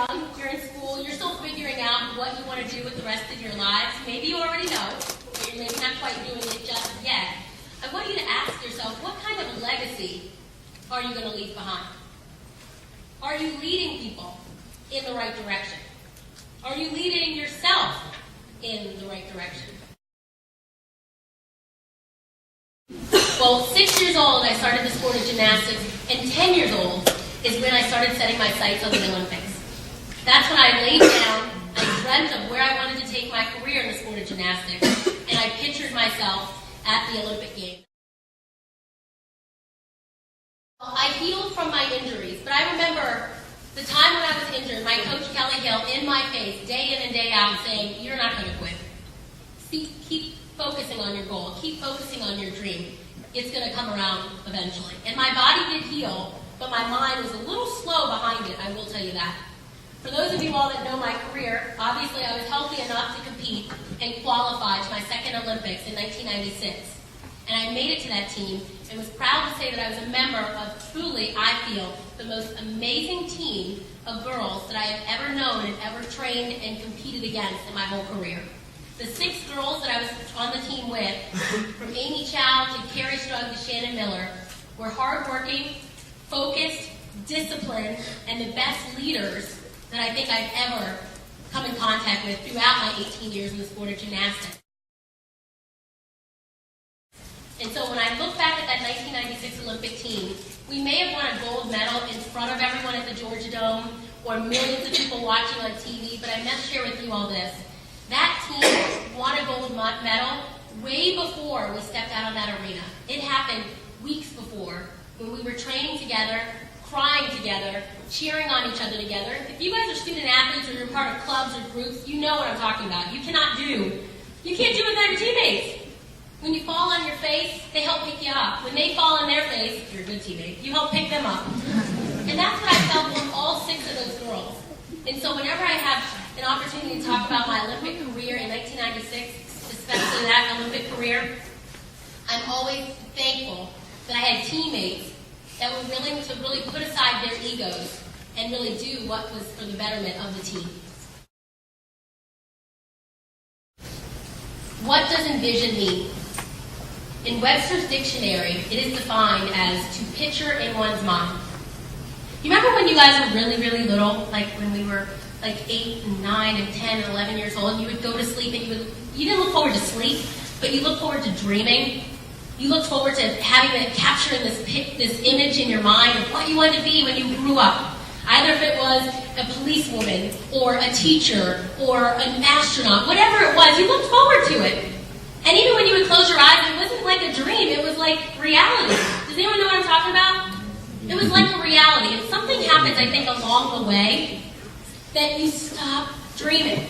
young, you're in school, you're still figuring out what you want to do with the rest of your lives. Maybe you already know, but you're maybe not quite doing it just yet. I want you to ask yourself, what kind of legacy are you going to leave behind? Are you leading people in the right direction? Are you leading yourself in the right direction? Well, 6 years old, I started the sport of gymnastics, and 10 years old is when I started setting my sights on the Olympics. That's when I laid down, I dreamt of where I wanted to take my career in the sport of gymnastics, and I pictured myself at the Olympic Games. I healed from my injuries, but I remember the time when I was injured, my coach Kelly Hill in my face, day in and day out, saying, "You're not going to quit. Keep focusing on your goal. Keep focusing on your dream. It's going to come around eventually." And my body did heal, but my mind was a little slow behind it, I will tell you that. For those of you all that know my career, obviously I was healthy enough to compete and qualify to my second Olympics in 1996. And I made it to that team and was proud to say that I was a member of truly, I feel, the most amazing team of girls that I have ever known and ever trained and competed against in my whole career. The 6 girls that I was on the team with, from Amy Chow to Carrie Strug to Shannon Miller, were hardworking, focused, disciplined, and the best leaders that I think I've ever come in contact with throughout my 18 years in the sport of gymnastics. And so when I look back at that 1996 Olympic team, we may have won a gold medal in front of everyone at the Georgia Dome or millions of people watching on TV, but I must share with you all this. That team won a gold medal way before we stepped out on that arena. It happened weeks before when we were training together, crying together, cheering on each other together. If you guys are student athletes or you're part of clubs or groups, you know what I'm talking about. You can't do it without your teammates. When you fall on your face, they help pick you up. When they fall on their face, you're a good teammate. You help pick them up. And that's what I felt from all 6 of those girls. And so whenever I have an opportunity to talk about my Olympic career in 1996, especially that Olympic career, I'm always thankful that I had teammates that were willing to really put aside their egos and really do what was for the betterment of the team. What does envision mean? In Webster's dictionary, it is defined as to picture in one's mind. You remember when you guys were really, really little, like when we were like 8 and 9 and 10 and 11 years old, and you would go to sleep and you didn't look forward to sleep, but you looked forward to dreaming. You looked forward to capturing this image in your mind of what you wanted to be when you grew up. Either if it was a policewoman or a teacher or an astronaut, whatever it was, you looked forward to it. And even when you would close your eyes, it wasn't like a dream, it was like reality. Does anyone know what I'm talking about? It was like a reality. And something happens, I think, along the way that you stop dreaming.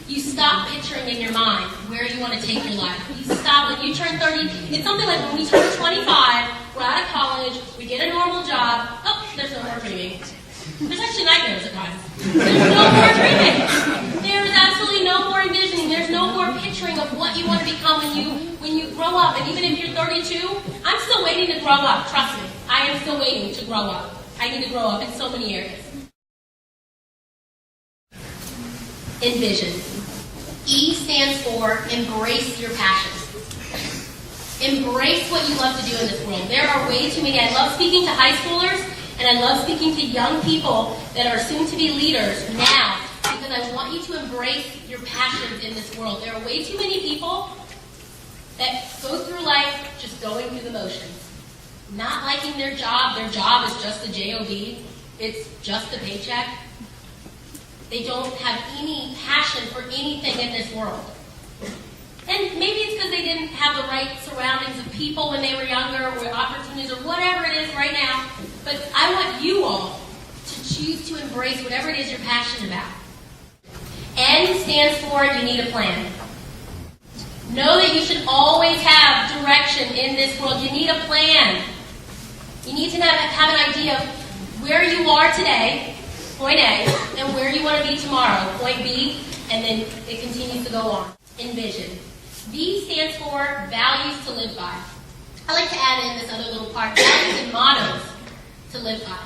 You stop picturing in your mind where you want to take your life. You stop when you turn 30. It's something like when we turn 25, we're out of college, we get a normal job. Oh, there's no more dreaming. There's actually nightmares at times. There's no more dreaming. There is absolutely no more envisioning. There's no more picturing of what you want to become when you grow up. And even if you're 32, I'm still waiting to grow up. Trust me. I am still waiting to grow up. I need to grow up in so many areas. Envision. E stands for embrace your passion. Embrace what you love to do in this world. There are way too many. I love speaking to high schoolers, and I love speaking to young people that are soon to be leaders now, because I want you to embrace your passions in this world. There are way too many people that go through life just going through the motions. Not liking their job. Their job is just a job. It's just a paycheck. They don't have any passion for anything in this world. And maybe it's because they didn't have the right surroundings of people when they were younger, or opportunities, or whatever it is right now. But I want you all to choose to embrace whatever it is you're passionate about. N stands for you need a plan. Know that you should always have direction in this world. You need a plan. You need to have an idea of where you are today, point A, and where you want to be tomorrow, point B, and then it continues to go on. Envision. V stands for values to live by. I like to add in this other little part, values and mottos to live by.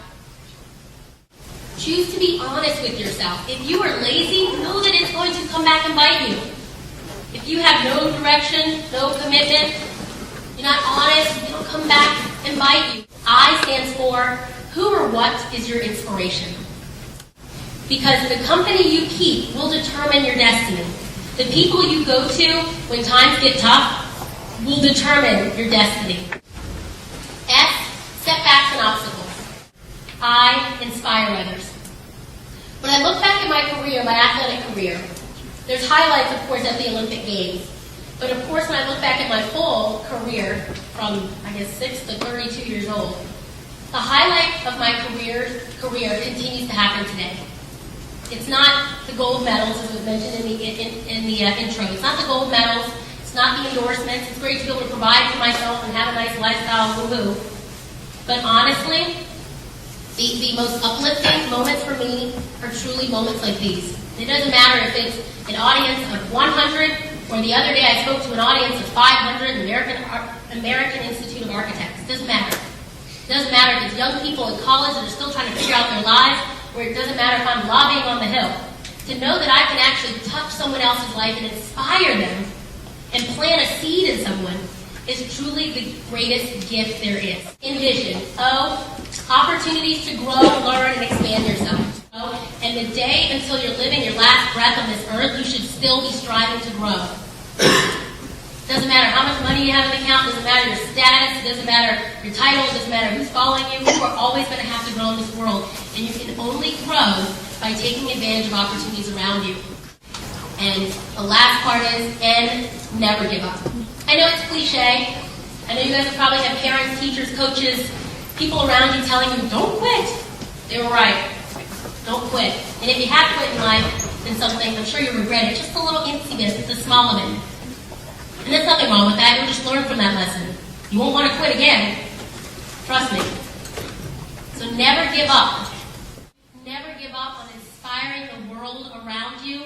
Choose to be honest with yourself. If you are lazy, know that it's going to come back and bite you. If you have no direction, no commitment, you're not honest, it'll come back and bite you. I stands for who or what is your inspiration? Because the company you keep will determine your destiny. The people you go to when times get tough will determine your destiny. S, setbacks and obstacles. I inspire others. When I look back at my career, my athletic career, there's highlights, of course, at the Olympic Games. But of course, when I look back at my full career, from, 6 to 32 years old, the highlight of my career continues to happen today. It's not the gold medals, as was mentioned in the intro. It's not the gold medals. It's not the endorsements. It's great to be able to provide for myself and have a nice lifestyle, woohoo. But honestly, the most uplifting moments for me are truly moments like these. It doesn't matter if it's an audience of 100, or the other day I spoke to an audience of 500, American Institute of Architects. It doesn't matter. It doesn't matter if it's young people in college that are still trying to figure out their lives, or it doesn't matter if I'm lobbying on the Hill. To know that I can actually touch someone else's life and inspire them and plant a seed in someone is truly the greatest gift there is. Envision. O, opportunities to grow, learn, and expand yourself. O, and the day until you're living your last breath on this earth, you should still be striving to grow. Doesn't matter how much money you have in the account, doesn't matter your status, it doesn't matter your title, it doesn't matter who's following you, you are always going to have to grow in this world. And you can only grow by taking advantage of opportunities around you. And the last part is, N, never give up. I know it's cliche. I know you guys probably have parents, teachers, coaches, people around you telling you, don't quit. They were right. Don't quit. And if you have quit in life, then something, I'm sure you'll regret it. Just a little incy bit, it's a small of it. And there's nothing wrong with that. You'll just learn from that lesson. You won't want to quit again. Trust me. So never give up. Never give up on inspiring the world around you,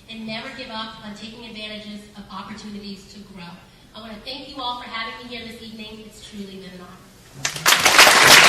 and never give up on taking advantages of opportunities to grow. I want to thank you all for having me here this evening. It's truly been an honor.